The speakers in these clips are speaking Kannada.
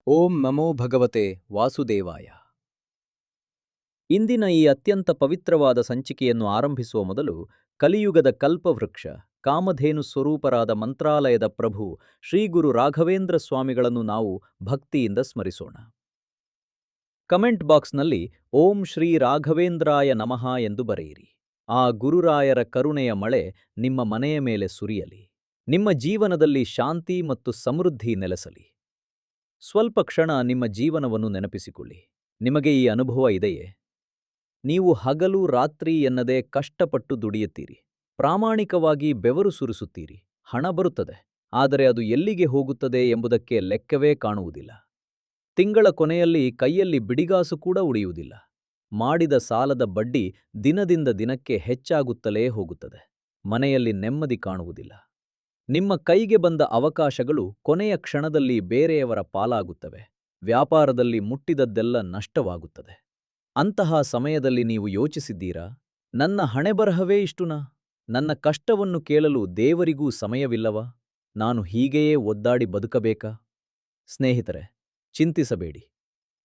ಓಂ ನಮೋ ಭಗವತೆ ವಾಸುದೇವಾಯ. ಇಂದಿನ ಈ ಅತ್ಯಂತ ಪವಿತ್ರವಾದ ಸಂಚಿಕೆಯನ್ನು ಆರಂಭಿಸುವ ಮೊದಲು ಕಲಿಯುಗದ ಕಲ್ಪವೃಕ್ಷ ಕಾಮಧೇನು ಸ್ವರೂಪರಾದ ಮಂತ್ರಾಲಯದ ಪ್ರಭು ಶ್ರೀ ಗುರು ರಾಘವೇಂದ್ರ ಸ್ವಾಮಿಗಳನ್ನು ನಾವು ಭಕ್ತಿಯಿಂದ ಸ್ಮರಿಸೋಣ. ಕಮೆಂಟ್ ಬಾಕ್ಸ್ನಲ್ಲಿ ಓಂ ಶ್ರೀ ರಾಘವೇಂದ್ರಾಯ ನಮಃ ಎಂದು ಬರೆಯಿರಿ. ಆ ಗುರುರಾಯರ ಕರುಣೆಯ ಮಳೆ ನಿಮ್ಮ ಮನೆಯ ಮೇಲೆ ಸುರಿಯಲಿ. ನಿಮ್ಮ ಜೀವನದಲ್ಲಿ ಶಾಂತಿ ಮತ್ತು ಸಮೃದ್ಧಿ ನೆಲೆಸಲಿ. ಸ್ವಲ್ಪ ಕ್ಷಣ ನಿಮ್ಮ ಜೀವನವನ್ನು ನೆನಪಿಸಿಕೊಳ್ಳಿ. ನಿಮಗೆ ಈ ಅನುಭವ ಇದೆಯೇ? ನೀವು ಹಗಲು ರಾತ್ರಿ ಎನ್ನದೇ ಕಷ್ಟಪಟ್ಟು ದುಡಿಯುತ್ತೀರಿ, ಪ್ರಾಮಾಣಿಕವಾಗಿ ಬೆವರು ಸುರಿಸುತ್ತೀರಿ, ಹಣ ಬರುತ್ತದೆ, ಆದರೆ ಅದು ಎಲ್ಲಿಗೆ ಹೋಗುತ್ತದೆ ಎಂಬುದಕ್ಕೆ ಲೆಕ್ಕವೇ ಕಾಣುವುದಿಲ್ಲ. ತಿಂಗಳ ಕೊನೆಯಲ್ಲಿ ಕೈಯಲ್ಲಿ ಬಿಡಿಗಾಸು ಕೂಡ ಉಳಿಯುವುದಿಲ್ಲ. ಮಾಡಿದ ಸಾಲದ ಬಡ್ಡಿ ದಿನದಿಂದ ದಿನಕ್ಕೆ ಹೆಚ್ಚಾಗುತ್ತಲೇ ಹೋಗುತ್ತದೆ. ಮನೆಯಲ್ಲಿ ನೆಮ್ಮದಿ ಕಾಣುವುದಿಲ್ಲ. ನಿಮ್ಮ ಕೈಗೆ ಬಂದ ಅವಕಾಶಗಳು ಕೊನೆಯ ಕ್ಷಣದಲ್ಲಿ ಬೇರೆಯವರ ಪಾಲಾಗುತ್ತವೆ. ವ್ಯಾಪಾರದಲ್ಲಿ ಮುಟ್ಟಿದದ್ದೆಲ್ಲ ನಷ್ಟವಾಗುತ್ತದೆ. ಅಂತಹ ಸಮಯದಲ್ಲಿ ನೀವು ಯೋಚಿಸಿದ್ದೀರಾ, ನನ್ನ ಹಣೆಬರಹವೇ ಇಷ್ಟುನಾ? ನನ್ನ ಕಷ್ಟವನ್ನು ಕೇಳಲು ದೇವರಿಗೂ ಸಮಯವಿಲ್ಲವಾ? ನಾನು ಹೀಗೆಯೇ ಒದ್ದಾಡಿ ಬದುಕಬೇಕಾ? ಸ್ನೇಹಿತರೆ, ಚಿಂತಿಸಬೇಡಿ.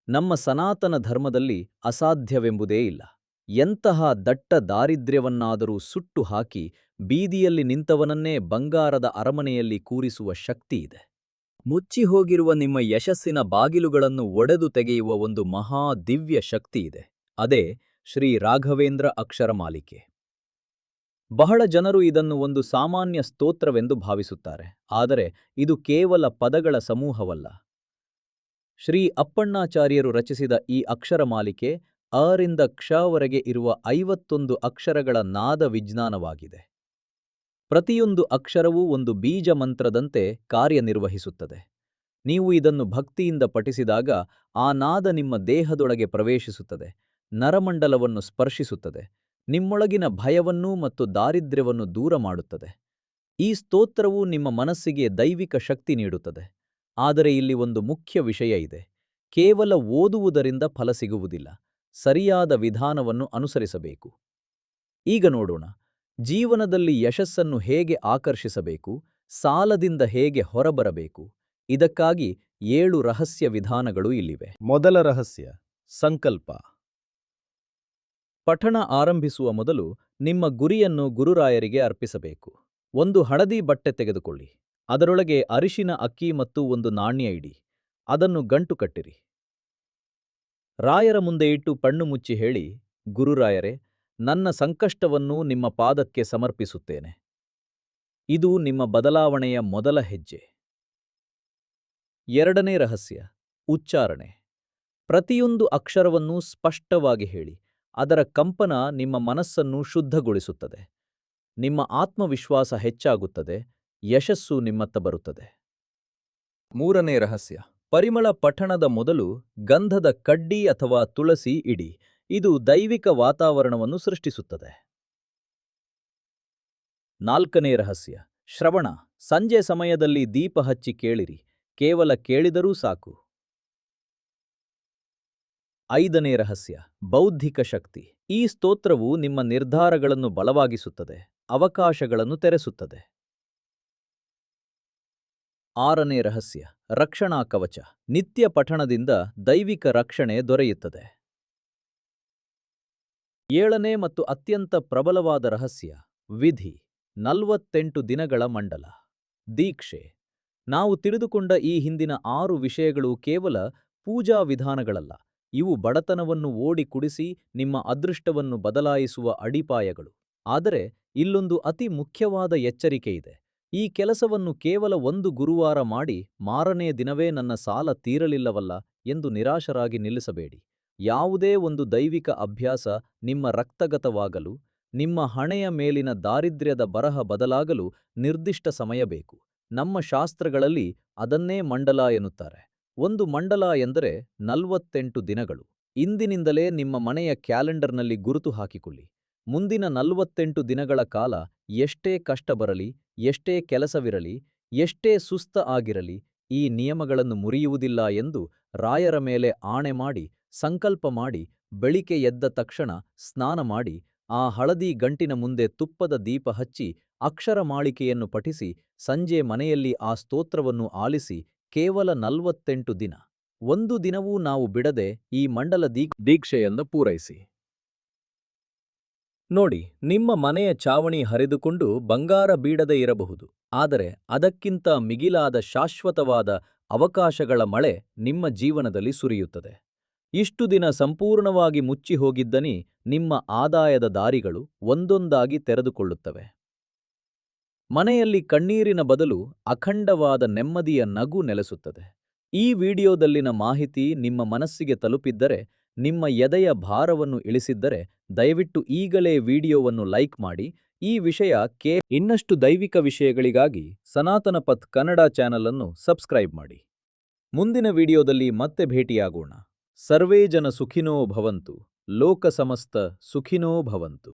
ನಮ್ಮ ಸನಾತನ ಧರ್ಮದಲ್ಲಿ ಅಸಾಧ್ಯವೆಂಬುದೇ ಇಲ್ಲ. ಎಂತಹ ದಟ್ಟ ದಾರಿದ್ರ್ಯವನ್ನಾದರೂ ಸುಟ್ಟು ಹಾಕಿ ಬೀದಿಯಲ್ಲಿ ನಿಂತವನನ್ನೇ ಬಂಗಾರದ ಅರಮನೆಯಲ್ಲಿ ಕೂರಿಸುವ ಶಕ್ತಿಯಿದೆ. ಮುಚ್ಚಿಹೋಗಿರುವ ನಿಮ್ಮ ಯಶಸ್ಸಿನ ಬಾಗಿಲುಗಳನ್ನು ಒಡೆದು ತೆಗೆಯುವ ಒಂದು ಮಹಾ ದಿವ್ಯ ಶಕ್ತಿಯಿದೆ. ಅದೇ ಶ್ರೀ ರಾಘವೇಂದ್ರ ಅಕ್ಷರಮಾಲಿಕೆ. ಬಹಳ ಜನರು ಇದನ್ನು ಒಂದು ಸಾಮಾನ್ಯ ಸ್ತೋತ್ರವೆಂದು ಭಾವಿಸುತ್ತಾರೆ, ಆದರೆ ಇದು ಕೇವಲ ಪದಗಳ ಸಮೂಹವಲ್ಲ. ಶ್ರೀ ಅಪ್ಪಣ್ಣಾಚಾರ್ಯರು ರಚಿಸಿದ ಈ ಅಕ್ಷರಮಾಲಿಕೆ ಅರಿಂದ ಕ್ಷವರೆಗೆ ಇರುವ 51 ಅಕ್ಷರಗಳ ನಾದ ವಿಜ್ಞಾನವಾಗಿದೆ. ಪ್ರತಿಯೊಂದು ಅಕ್ಷರವೂ ಒಂದು ಬೀಜ ಮಂತ್ರದಂತೆ ಕಾರ್ಯನಿರ್ವಹಿಸುತ್ತದೆ. ನೀವು ಇದನ್ನು ಭಕ್ತಿಯಿಂದ ಪಠಿಸಿದಾಗ ಆ ನಾದ ನಿಮ್ಮ ದೇಹದೊಳಗೆ ಪ್ರವೇಶಿಸುತ್ತದೆ, ನರಮಂಡಲವನ್ನು ಸ್ಪರ್ಶಿಸುತ್ತದೆ, ನಿಮ್ಮೊಳಗಿನ ಭಯವನ್ನೂ ಮತ್ತು ದಾರಿದ್ರ್ಯವನ್ನು ದೂರ ಮಾಡುತ್ತದೆ. ಈ ಸ್ತೋತ್ರವು ನಿಮ್ಮ ಮನಸ್ಸಿಗೆ ದೈವಿಕ ಶಕ್ತಿ ನೀಡುತ್ತದೆ. ಆದರೆ ಇಲ್ಲಿ ಒಂದು ಮುಖ್ಯ ವಿಷಯ ಇದೆ. ಕೇವಲ ಓದುವುದರಿಂದ ಫಲ ಸಿಗುವುದಿಲ್ಲ. ಸರಿಯಾದ ವಿಧಾನವನ್ನು ಅನುಸರಿಸಬೇಕು. ಈಗ ನೋಡೋಣ, ಜೀವನದಲ್ಲಿ ಯಶಸ್ಸನ್ನು ಹೇಗೆ ಆಕರ್ಷಿಸಬೇಕು, ಸಾಲದಿಂದ ಹೇಗೆ ಹೊರಬರಬೇಕು. ಇದಕ್ಕಾಗಿ 7 ರಹಸ್ಯ ವಿಧಾನಗಳು ಇಲ್ಲಿವೆ. ಮೊದಲ ರಹಸ್ಯ, ಸಂಕಲ್ಪ. ಪಠಣ ಆರಂಭಿಸುವ ಮೊದಲು ನಿಮ್ಮ ಗುರಿಯನ್ನು ಗುರುರಾಯರಿಗೆ ಅರ್ಪಿಸಬೇಕು. ಒಂದು ಹಳದಿ ಬಟ್ಟೆ ತೆಗೆದುಕೊಳ್ಳಿ. ಅದರೊಳಗೆ ಅರಿಶಿನ ಅಕ್ಕಿ ಮತ್ತು ಒಂದು ನಾಣ್ಯ ಇಡಿ. ಅದನ್ನು ಗಂಟು ಕಟ್ಟಿರಿ. ರಾಯರ ಮುಂದೆ ಇಟ್ಟು ಕಣ್ಣು ಮುಚ್ಚಿ ಹೇಳಿ, ಗುರುರಾಯರೇ, ನನ್ನ ಸಂಕಷ್ಟವನ್ನು ನಿಮ್ಮ ಪಾದಕ್ಕೆ ಸಮರ್ಪಿಸುತ್ತೇನೆ. ಇದು ನಿಮ್ಮ ಬದಲಾವಣೆಯ ಮೊದಲ ಹೆಜ್ಜೆ. ಎರಡನೇ ರಹಸ್ಯ, ಉಚ್ಚಾರಣೆ. ಪ್ರತಿಯೊಂದು ಅಕ್ಷರವನ್ನೂ ಸ್ಪಷ್ಟವಾಗಿ ಹೇಳಿ. ಅದರ ಕಂಪನ ನಿಮ್ಮ ಮನಸ್ಸನ್ನು ಶುದ್ಧಗೊಳಿಸುತ್ತದೆ. ನಿಮ್ಮ ಆತ್ಮವಿಶ್ವಾಸ ಹೆಚ್ಚಾಗುತ್ತದೆ, ಯಶಸ್ಸು ನಿಮ್ಮತ್ತ ಬರುತ್ತದೆ. ಮೂರನೇ ರಹಸ್ಯ, ಪರಿಮಳ. ಪಠಣದ ಮೊದಲು ಗಂಧದ ಕಡ್ಡಿ ಅಥವಾ ತುಳಸಿ ಇಡಿ. ಇದು ದೈವಿಕ ವಾತಾವರಣವನ್ನು ಸೃಷ್ಟಿಸುತ್ತದೆ. ನಾಲ್ಕನೇ ರಹಸ್ಯ, ಶ್ರವಣ. ಸಂಜೆ ಸಮಯದಲ್ಲಿ ದೀಪ ಹಚ್ಚಿ ಕೇಳಿರಿ. ಕೇವಲ ಕೇಳಿದರೂ ಸಾಕು. ಐದನೇ ರಹಸ್ಯ, ಬೌದ್ಧಿಕ ಶಕ್ತಿ. ಈ ಸ್ತೋತ್ರವು ನಿಮ್ಮ ನಿರ್ಧಾರಗಳನ್ನು ಬಲವಾಗಿಸುತ್ತದೆ, ಅವಕಾಶಗಳನ್ನು ತೆರೆಸುತ್ತದೆ. ಆರನೇ ರಹಸ್ಯ, ರಕ್ಷಣಾ ಕವಚ. ನಿತ್ಯ ಪಠಣದಿಂದ ದೈವಿಕ ರಕ್ಷಣೆ ದೊರೆಯುತ್ತದೆ. ಏಳನೇ ಮತ್ತು ಅತ್ಯಂತ ಪ್ರಬಲವಾದ ರಹಸ್ಯ, ವಿಧಿ. 48 ದಿನಗಳ ಮಂಡಲ. ದೀಕ್ಷೆ. ನಾವು ತಿಳಿದುಕೊಂಡ ಈ ಹಿಂದಿನ 6 ವಿಷಯಗಳು ಕೇವಲ ಪೂಜಾ ವಿಧಾನಗಳಲ್ಲ. ಇವು ಬಡತನವನ್ನು ಓಡಿ ಕುಡಿಸಿ ನಿಮ್ಮ ಅದೃಷ್ಟವನ್ನು ಬದಲಾಯಿಸುವ ಅಡಿಪಾಯಗಳು. ಆದರೆ ಇಲ್ಲೊಂದು ಅತಿ ಮುಖ್ಯವಾದ ಎಚ್ಚರಿಕೆಯಿದೆ. ಈ ಕೆಲಸವನ್ನು ಕೇವಲ 1 ಗುರುವಾರ ಮಾಡಿ ಮಾರನೇ ದಿನವೇ ನನ್ನ ಸಾಲ ತೀರಲಿಲ್ಲವಲ್ಲ ಎಂದು ನಿರಾಶರಾಗಿ ನಿಲ್ಲಿಸಬೇಡಿ. ಯಾವುದೇ ಒಂದು ದೈವಿಕ ಅಭ್ಯಾಸ ನಿಮ್ಮ ರಕ್ತಗತವಾಗಲು, ನಿಮ್ಮ ಹಣೆಯ ಮೇಲಿನ ದಾರಿದ್ರ್ಯದ ಬರಹ ಬದಲಾಗಲು ನಿರ್ದಿಷ್ಟ ಸಮಯ ಬೇಕು. ನಮ್ಮ ಶಾಸ್ತ್ರಗಳಲ್ಲಿ ಅದನ್ನೇ ಮಂಡಲ ಎನ್ನುತ್ತಾರೆ. ಒಂದು ಮಂಡಲ ಎಂದರೆ 48 ದಿನಗಳು. ಇಂದಿನಿಂದಲೇ ನಿಮ್ಮ ಮನೆಯ ಕ್ಯಾಲೆಂಡರ್ನಲ್ಲಿ ಗುರುತು ಹಾಕಿಕೊಳ್ಳಿ. ಮುಂದಿನ 48 ದಿನಗಳ ಕಾಲ ಎಷ್ಟೇ ಕಷ್ಟ ಬರಲಿ, ಎಷ್ಟೇ ಕೆಲಸವಿರಲಿ, ಎಷ್ಟೇ ಸುಸ್ತ ಆಗಿರಲಿ, ಈ ನಿಯಮಗಳನ್ನು ಮುರಿಯುವುದಿಲ್ಲ ಎಂದು ರಾಯರ ಮೇಲೆ ಆಣೆ ಮಾಡಿ, ಸಂಕಲ್ಪ ಮಾಡಿ, ಬೆಳಿಗ್ಗೆ ಎದ್ದ ತಕ್ಷಣ ಸ್ನಾನ ಮಾಡಿ, ಆ ಹಳದಿ ಗಂಟಿನ ಮುಂದೆ ತುಪ್ಪದ ದೀಪ ಹಚ್ಚಿ ಅಕ್ಷರಮಾಲಿಕೆಯನ್ನು ಪಠಿಸಿ, ಸಂಜೆ ಮನೆಯಲ್ಲಿ ಆ ಸ್ತೋತ್ರವನ್ನು ಆಲಿಸಿ ಕೇವಲ 48 ದಿನ. ಒಂದು ದಿನವೂ ನಾವು ಬಿಡದೆ ಈ ಮಂಡಲ ದೀಕ್ಷೆಯನ್ನು ಪೂರೈಸಿ. ನೋಡಿ, ನಿಮ್ಮ ಮನೆಯ ಚಾವಣಿ ಹರಿದುಕೊಂಡು ಬಂಗಾರ ಬೀಳದೆ ಇರಬಹುದು, ಆದರೆ ಅದಕ್ಕಿಂತ ಮಿಗಿಲಾದ ಶಾಶ್ವತವಾದ ಅವಕಾಶಗಳ ಮಳೆ ನಿಮ್ಮ ಜೀವನದಲ್ಲಿ ಸುರಿಯುತ್ತದೆ. ಇಷ್ಟು ದಿನ ಸಂಪೂರ್ಣವಾಗಿ ಮುಚ್ಚಿ ಹೋಗಿದ್ದನಿ ನಿಮ್ಮ ಆದಾಯದ ದಾರಿಗಳು ಒಂದೊಂದಾಗಿ ತೆರೆದುಕೊಳ್ಳುತ್ತವೆ. ಮನೆಯಲ್ಲಿ ಕಣ್ಣೀರಿನ ಬದಲು ಅಖಂಡವಾದ ನೆಮ್ಮದಿಯ ನಗು ನೆಲೆಸುತ್ತದೆ. ಈ ವಿಡಿಯೋದಲ್ಲಿನ ಮಾಹಿತಿ ನಿಮ್ಮ ಮನಸ್ಸಿಗೆ ತಲುಪಿದ್ದರೆ, ನಿಮ್ಮ ಎದೆಯ ಭಾರವನ್ನು ಇಳಿಸಿದ್ದರೆ, ದಯವಿಟ್ಟು ಈಗಲೇ ವಿಡಿಯೋವನ್ನು ಲೈಕ್ ಮಾಡಿ. ಈ ವಿಷಯ ಇನ್ನಷ್ಟು ದೈವಿಕ ವಿಷಯಗಳಿಗಾಗಿ ಸನಾತನ ಪಥ್ ಕನ್ನಡ ಚಾನೆಲ್ ಅನ್ನು ಸಬ್ಸ್ಕ್ರೈಬ್ ಮಾಡಿ. ಮುಂದಿನ ವಿಡಿಯೋದಲ್ಲಿ ಮತ್ತೆ ಭೇಟಿಯಾಗೋಣ. ಸರ್ವೇ ಜನ ಸುಖಿನೋ ಭವಂತು. ಲೋಕ ಸಮಸ್ತ ಸುಖಿನೋ ಭವಂತು.